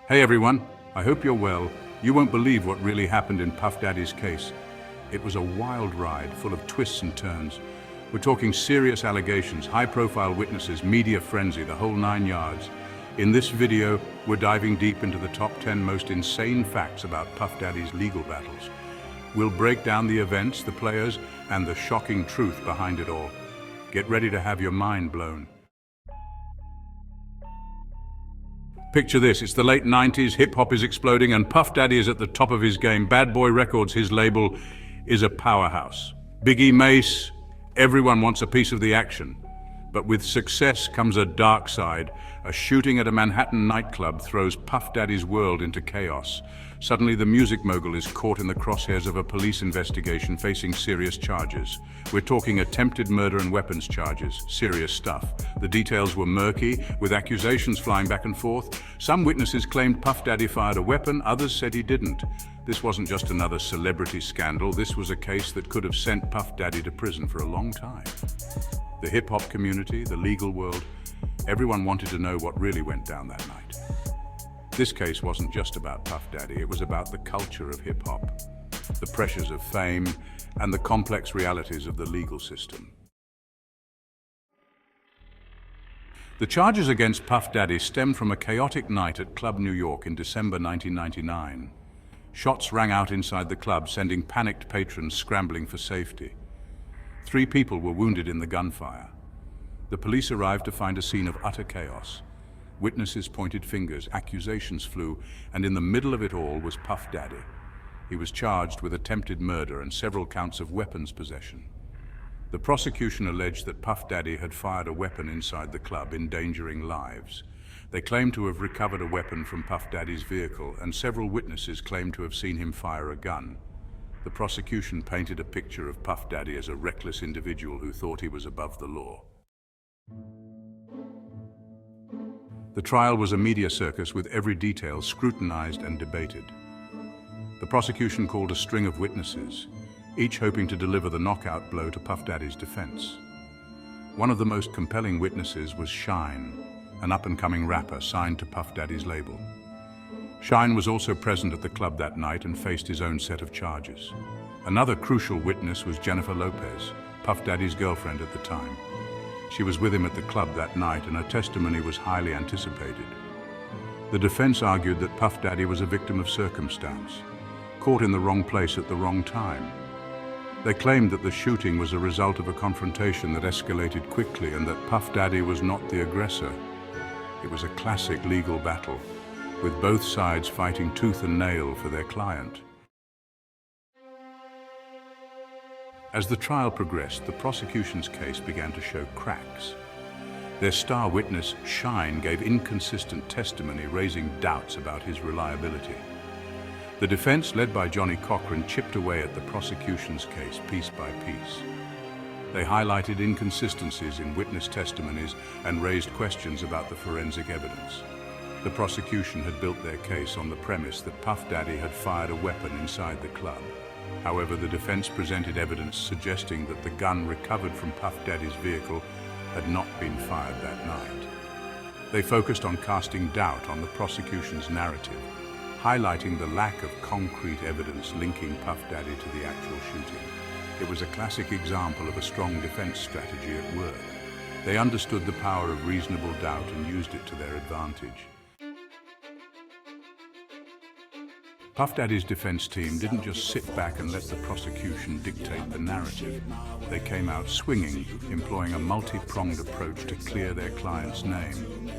Hey everyone, I hope you're well. You won't believe what really happened in Puff Daddy's case. It was a wild ride, full of twists and turns. We're talking serious allegations, high-profile witnesses, media frenzy, the whole 9 yards. In this video, we're diving deep into the top 10 most insane facts about Puff Daddy's legal battles. We'll break down the events, the players, and the shocking truth behind it all. Get ready to have your mind blown. Picture this, it's the late 90s, hip-hop is exploding, and Puff Daddy is at the top of his game. Bad Boy Records, his label, is a powerhouse. Biggie, Mace, everyone wants a piece of the action. But with success comes a dark side. A shooting at a Manhattan nightclub throws Puff Daddy's world into chaos. Suddenly, the music mogul is caught in the crosshairs of a police investigation, facing serious charges. We're talking attempted murder and weapons charges, serious stuff. The details were murky, with accusations flying back and forth. Some witnesses claimed Puff Daddy fired a weapon, others said he didn't. This wasn't just another celebrity scandal, this was a case that could have sent Puff Daddy to prison for a long time. The hip-hop community, the legal world, everyone wanted to know what really went down that night. This case wasn't just about Puff Daddy, it was about the culture of hip-hop, the pressures of fame, and the complex realities of the legal system. The charges against Puff Daddy stem from a chaotic night at Club New York in December 1999. Shots rang out inside the club, sending panicked patrons scrambling for safety. 3 people were wounded in the gunfire. The police arrived to find a scene of utter chaos. Witnesses pointed fingers, accusations flew, and in the middle of it all was Puff Daddy. He was charged with attempted murder and several counts of weapons possession. The prosecution alleged that Puff Daddy had fired a weapon inside the club, endangering lives. They claimed to have recovered a weapon from Puff Daddy's vehicle, and several witnesses claimed to have seen him fire a gun. The prosecution painted a picture of Puff Daddy as a reckless individual who thought he was above the law. The trial was a media circus with every detail scrutinized and debated. The prosecution called a string of witnesses, each hoping to deliver the knockout blow to Puff Daddy's defense. One of the most compelling witnesses was Shine, an up-and-coming rapper signed to Puff Daddy's label. Shine was also present at the club that night and faced his own set of charges. Another crucial witness was Jennifer Lopez, Puff Daddy's girlfriend at the time. She was with him at the club that night, and her testimony was highly anticipated. The defense argued that Puff Daddy was a victim of circumstance, caught in the wrong place at the wrong time. They claimed that the shooting was a result of a confrontation that escalated quickly and that Puff Daddy was not the aggressor. It was a classic legal battle, with both sides fighting tooth and nail for their client. As the trial progressed, the prosecution's case began to show cracks. Their star witness, Shine, gave inconsistent testimony, raising doubts about his reliability. The defense, led by Johnny Cochran, chipped away at the prosecution's case piece by piece. They highlighted inconsistencies in witness testimonies and raised questions about the forensic evidence. The prosecution had built their case on the premise that Puff Daddy had fired a weapon inside the club. However, the defense presented evidence suggesting that the gun recovered from Puff Daddy's vehicle had not been fired that night. They focused on casting doubt on the prosecution's narrative, highlighting the lack of concrete evidence linking Puff Daddy to the actual shooting. It was a classic example of a strong defense strategy at work. They understood the power of reasonable doubt and used it to their advantage. Puff Daddy's defense team didn't just sit back and let the prosecution dictate the narrative. They came out swinging, employing a multi-pronged approach to clear their client's name.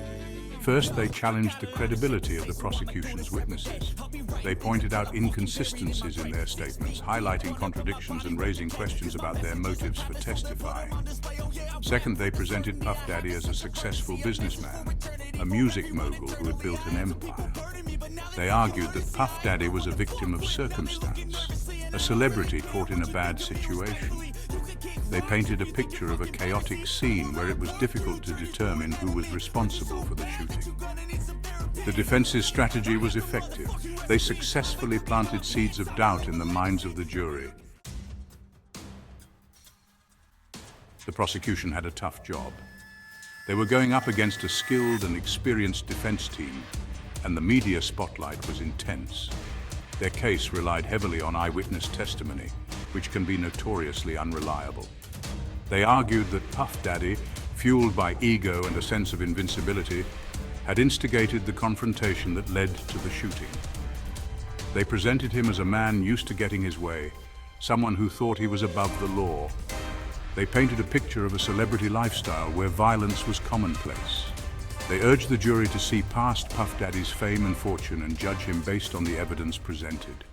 First, they challenged the credibility of the prosecution's witnesses. They pointed out inconsistencies in their statements, highlighting contradictions and raising questions about their motives for testifying. Second, they presented Puff Daddy as a successful businessman, a music mogul who had built an empire. They argued that Puff Daddy was a victim of circumstance, a celebrity caught in a bad situation. They painted a picture of a chaotic scene where it was difficult to determine who was responsible for the shooting. The defense's strategy was effective. They successfully planted seeds of doubt in the minds of the jury. The prosecution had a tough job. They were going up against a skilled and experienced defense team, and the media spotlight was intense. Their case relied heavily on eyewitness testimony, which can be notoriously unreliable. They argued that Puff Daddy, fueled by ego and a sense of invincibility, had instigated the confrontation that led to the shooting. They presented him as a man used to getting his way, someone who thought he was above the law. They painted a picture of a celebrity lifestyle where violence was commonplace. They urged the jury to see past Puff Daddy's fame and fortune and judge him based on the evidence presented.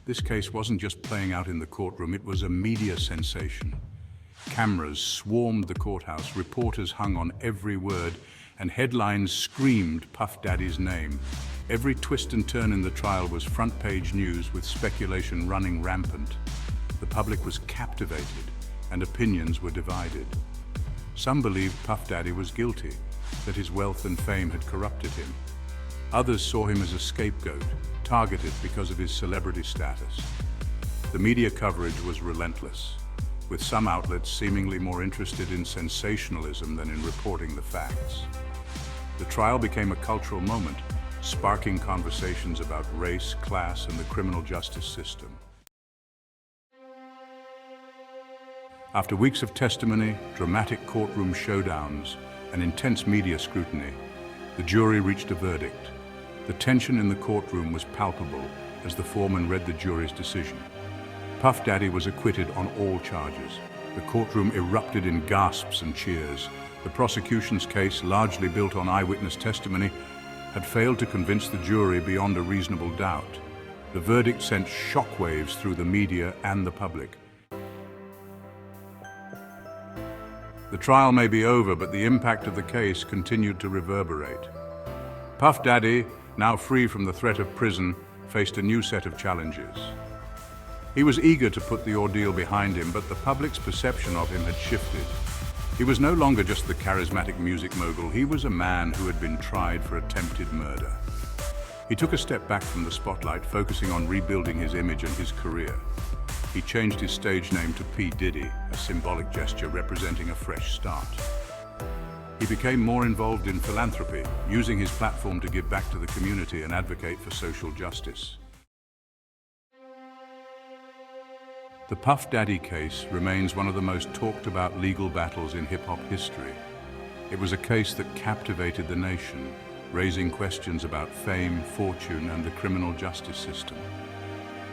This case wasn't just playing out in the courtroom, it was a media sensation. Cameras swarmed the courthouse, reporters hung on every word, and headlines screamed Puff Daddy's name. Every twist and turn in the trial was front-page news, with speculation running rampant. The public was captivated, and opinions were divided. Some believed Puff Daddy was guilty, that his wealth and fame had corrupted him. Others saw him as a scapegoat, targeted because of his celebrity status. The media coverage was relentless, with some outlets seemingly more interested in sensationalism than in reporting the facts. The trial became a cultural moment, sparking conversations about race, class, and the criminal justice system. After weeks of testimony, dramatic courtroom showdowns, and intense media scrutiny, the jury reached a verdict. The tension in the courtroom was palpable as the foreman read the jury's decision. Puff Daddy was acquitted on all charges. The courtroom erupted in gasps and cheers. The prosecution's case, largely built on eyewitness testimony, had failed to convince the jury beyond a reasonable doubt. The verdict sent shockwaves through the media and the public. The trial may be over, but the impact of the case continued to reverberate. Puff Daddy, now free from the threat of prison, faced a new set of challenges. He was eager to put the ordeal behind him, but the public's perception of him had shifted. He was no longer just the charismatic music mogul, he was a man who had been tried for attempted murder. He took a step back from the spotlight, focusing on rebuilding his image and his career. He changed his stage name to P. Diddy, a symbolic gesture representing a fresh start. He became more involved in philanthropy, using his platform to give back to the community and advocate for social justice. The Puff Daddy case remains one of the most talked about legal battles in hip-hop history. It was a case that captivated the nation, raising questions about fame, fortune, and the criminal justice system.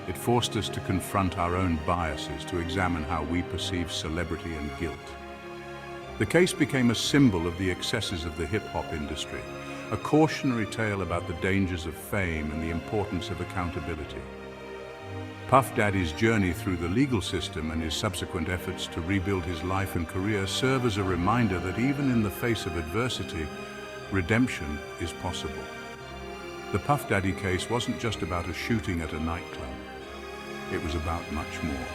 It forced us to confront our own biases, to examine how we perceive celebrity and guilt. The case became a symbol of the excesses of the hip-hop industry, a cautionary tale about the dangers of fame and the importance of accountability. Puff Daddy's journey through the legal system and his subsequent efforts to rebuild his life and career serve as a reminder that even in the face of adversity, redemption is possible. The Puff Daddy case wasn't just about a shooting at a nightclub. It was about much more.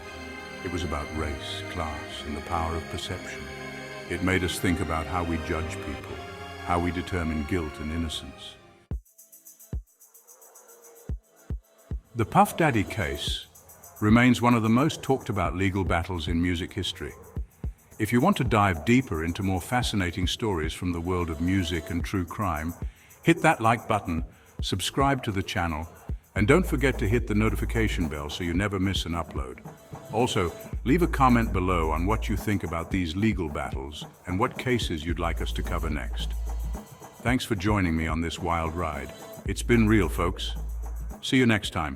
It was about race, class, and the power of perception. It made us think about how we judge people, how we determine guilt and innocence. The Puff Daddy case remains one of the most talked about legal battles in music history. If you want to dive deeper into more fascinating stories from the world of music and true crime, hit that like button, subscribe to the channel, and don't forget to hit the notification bell so you never miss an upload. Also, leave a comment below on what you think about these legal battles and what cases you'd like us to cover next. Thanks for joining me on this wild ride. It's been real, folks. See you next time.